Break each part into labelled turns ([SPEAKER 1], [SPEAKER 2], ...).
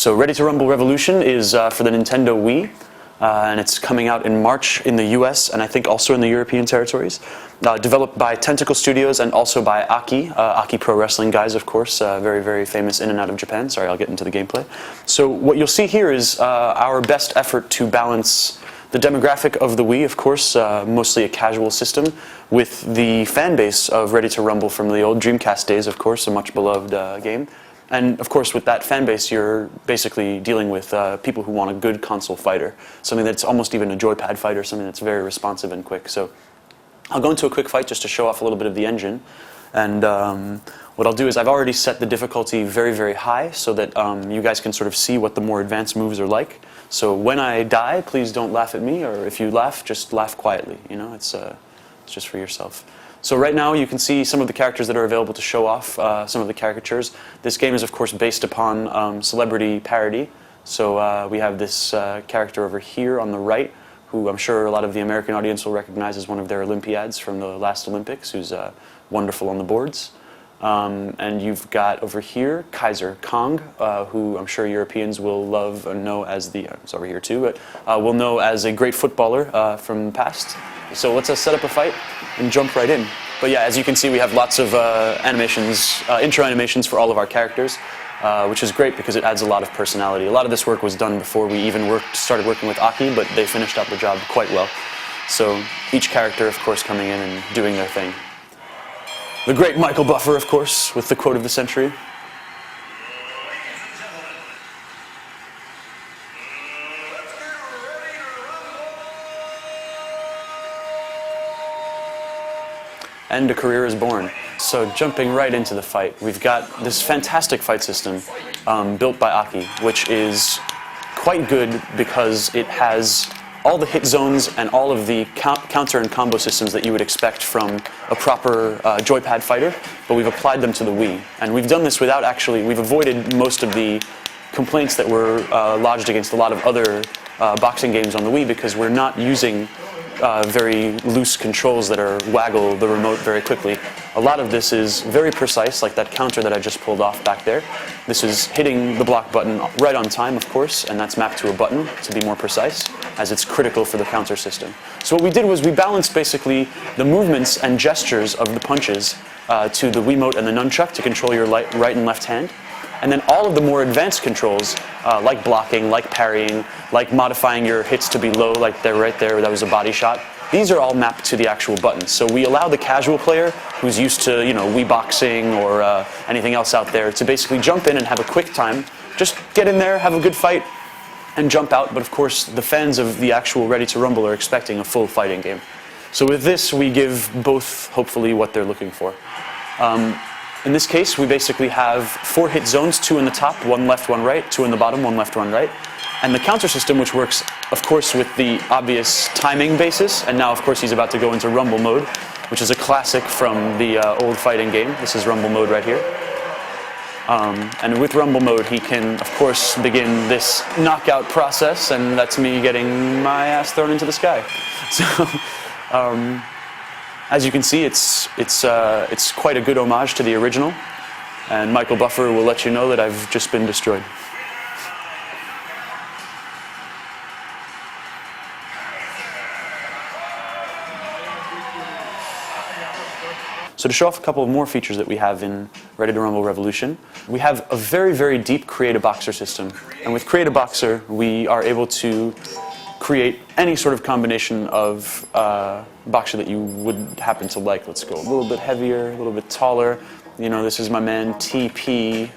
[SPEAKER 1] So Ready to Rumble Revolution is for the Nintendo Wii, and it's coming out in March in the US and I think also in the European territories. Developed by Tentacle Studios and also by Aki, Aki Pro Wrestling guys, of course, very, very famous in and out of Japan. Sorry, I'll get into the gameplay. So what you'll see here is our best effort to balance the demographic of the Wii, of course, mostly a casual system, with the fan base of Ready to Rumble from the old Dreamcast days, of course, a much beloved game. And of course, with that fan base, you're basically dealing with people who want a good console fighter, something that's almost even a joypad fighter, something that's very responsive and quick. So I'll go into a quick fight just to show off a little bit of the engine. And what I'll do is I've already set the difficulty very, very high so that you guys can sort of see what the more advanced moves are like. So when I die, please don't laugh at me, or if you laugh, just laugh quietly. You know, it's just for yourself. So right now you can see some of the characters that are available to show off some of the caricatures. This game is of course based upon celebrity parody. So we have this character over here on the right, who I'm sure a lot of the American audience will recognize as one of their Olympiads from the last Olympics, who's wonderful on the boards. And you've got over here Kaiser Kong, who I'm sure Europeans will love and know as the, it's over here too, but will know as a great footballer from the past. So let's set up a fight and jump right in. But yeah, as you can see, we have lots of animations, intro animations for all of our characters, which is great because it adds a lot of personality. A lot of this work was done before we even started working with Aki, but they finished out the job quite well. So each character, of course, coming in and doing their thing. The great Michael Buffer, of course, with the quote of the century. And a career is born. So jumping right into the fight, we've got this fantastic fight system built by Aki, which is quite good because it has all the hit zones and all of the counter and combo systems that you would expect from a proper joypad fighter, but we've applied them to the Wii. And we've done this without we've avoided most of the complaints that were lodged against a lot of other boxing games on the Wii because we're not using very loose controls that waggle the remote very quickly. A lot of this is very precise, like that counter that I just pulled off back there. This is hitting the block button right on time, of course, and that's mapped to a button to be more precise, as it's critical for the counter system. So what we did was we balanced basically the movements and gestures of the punches to the Wiimote and the nunchuck to control your right and left hand. And then all of the more advanced controls, like blocking, like parrying, like modifying your hits to be low, like they're right there, that was a body shot. These are all mapped to the actual buttons. So we allow the casual player who's used to, you know, Wii boxing or anything else out there to basically jump in and have a quick time. Just get in there, have a good fight, and jump out. But of course, the fans of the actual Ready to Rumble are expecting a full fighting game. So with this, we give both, hopefully, what they're looking for. In this case, we basically have 4 hit zones, 2 in the top, 1 left, 1 right, 2 in the bottom, 1 left, 1 right. And the counter system, which works, of course, with the obvious timing basis. And now, of course, he's about to go into Rumble mode, which is a classic from the old fighting game. This is Rumble mode right here. And with Rumble mode, he can, of course, begin this knockout process, and that's me getting my ass thrown into the sky. So, as you can see, it's quite a good homage to the original, and Michael Buffer will let you know that I've just been destroyed. So to show off a couple of more features that we have in Ready to Rumble Revolution, we have a very, very deep Create a Boxer system. And with Create a Boxer, we are able to create any sort of combination of boxer that you would happen to like. Let's go a little bit heavier, a little bit taller. You know, this is my man TP,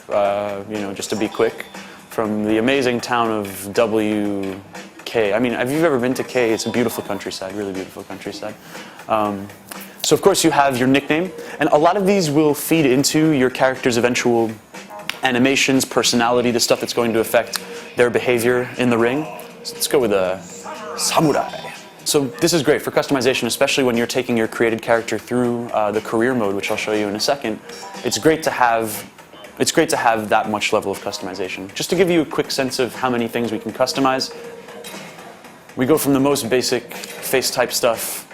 [SPEAKER 1] you know, just to be quick, from the amazing town of WK. I mean, have you ever been to K? It's a beautiful countryside, really beautiful countryside. So of course you have your nickname, and a lot of these will feed into your character's eventual animations, personality, the stuff that's going to affect their behavior in the ring. So let's go with a samurai. So this is great for customization, especially when you're taking your created character through the career mode, which I'll show you in a second. It's great to have that much level of customization. Just to give you a quick sense of how many things we can customize, we go from the most basic face type stuff,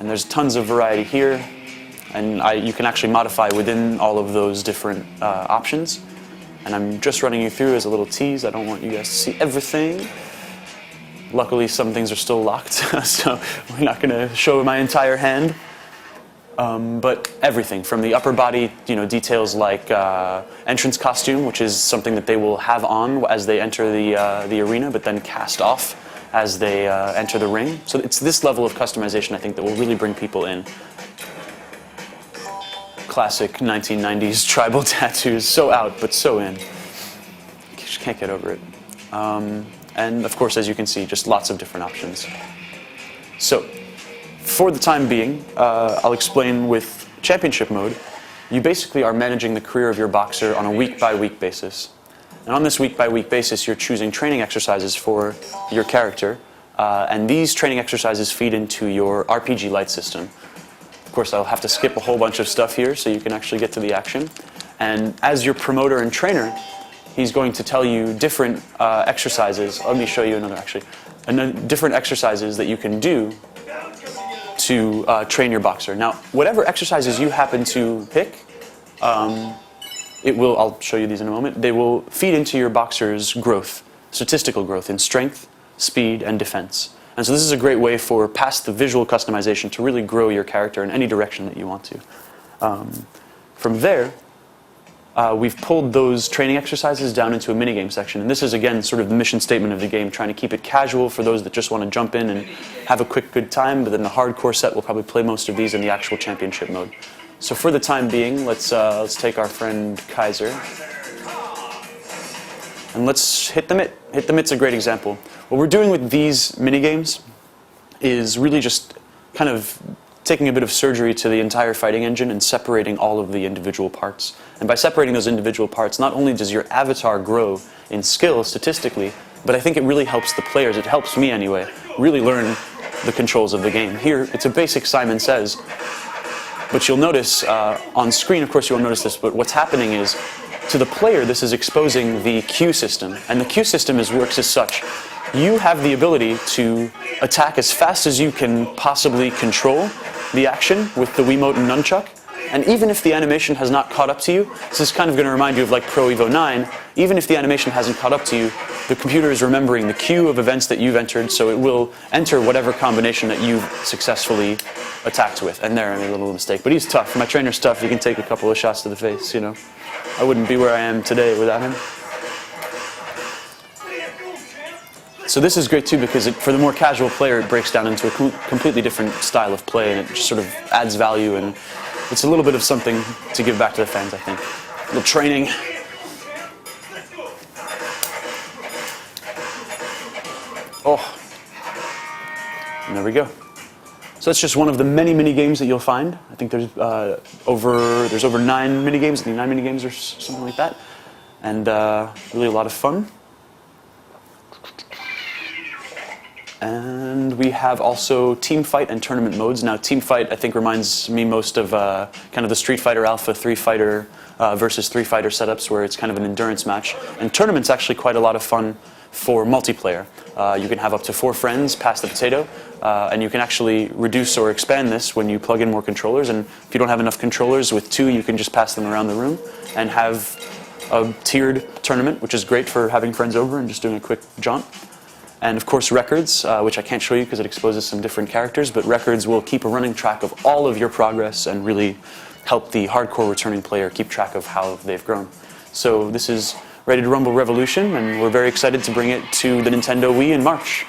[SPEAKER 1] and there's tons of variety here, and you can actually modify within all of those different options. And I'm just running you through as a little tease. I don't want you guys to see everything. Luckily, some things are still locked, so we're not going to show my entire hand. But everything from the upper body, details like entrance costume, which is something that they will have on as they enter the arena, but then cast off as they enter the ring. So it's this level of customization, I think, that will really bring people in. Classic 1990s tribal tattoos, so out, but so in. Just can't get over it. And of course, as you can see, just lots of different options. So, for the time being, I'll explain with championship mode, you basically are managing the career of your boxer on a week-by-week basis. And on this week-by-week basis, you're choosing training exercises for your character, and these training exercises feed into your RPG Lite system. Of course, I'll have to skip a whole bunch of stuff here so you can actually get to the action. And as your promoter and trainer, he's going to tell you different exercises. Let me show you another, actually. Different exercises that you can do to train your boxer. Now, whatever exercises you happen to pick, I'll show you these in a moment, they will feed into your boxer's growth, statistical growth in strength, speed, and defense. And so this is a great way for, past the visual customization, to really grow your character in any direction that you want to. From there, we've pulled those training exercises down into a minigame section. And this is, again, sort of the mission statement of the game, trying to keep it casual for those that just want to jump in and have a quick, good time. But then the hardcore set will probably play most of these in the actual championship mode. So for the time being, let's take our friend Kaiser. And let's hit the mitt. Hit the mitt's a great example. What we're doing with these minigames is really just kind of taking a bit of surgery to the entire fighting engine and separating all of the individual parts. And by separating those individual parts, not only does your avatar grow in skill statistically, but I think it really helps the players, it helps me anyway, really learn the controls of the game. Here, it's a basic Simon Says, but you'll notice on screen, of course you won't notice this, but what's happening is, to the player, this is exposing the Q system. And the Q system works as such. You have the ability to attack as fast as you can possibly control the action with the Wiimote and nunchuck. And even if the animation has not caught up to you, this is kind of going to remind you of like Pro Evo 9, even if the animation hasn't caught up to you, the computer is remembering the queue of events that you've entered, so it will enter whatever combination that you've successfully attacked with. And there, I made a little mistake. But he's tough. My trainer's tough. He can take a couple of shots to the face, I wouldn't be where I am today without him. So this is great too because for the more casual player, it breaks down into a completely different style of play, and it just sort of adds value, and it's a little bit of something to give back to the fans, I think. A little training. Oh, and there we go. So that's just one of the many mini games that you'll find. I think there's over 9 mini games, 9 mini games or something like that, and really a lot of fun. And we have also Teamfight and tournament modes. Now, Teamfight, I think, reminds me most of kind of the Street Fighter Alpha 3 Fighter versus 3 Fighter setups, where it's kind of an endurance match. And tournament's actually quite a lot of fun for multiplayer. You can have up to 4 friends pass the potato, and you can actually reduce or expand this when you plug in more controllers. And if you don't have enough controllers, with 2, you can just pass them around the room and have a tiered tournament, which is great for having friends over and just doing a quick jaunt. And of course records, which I can't show you because it exposes some different characters, but records will keep a running track of all of your progress and really help the hardcore returning player keep track of how they've grown. So this is Ready to Rumble Revolution, and we're very excited to bring it to the Nintendo Wii in March.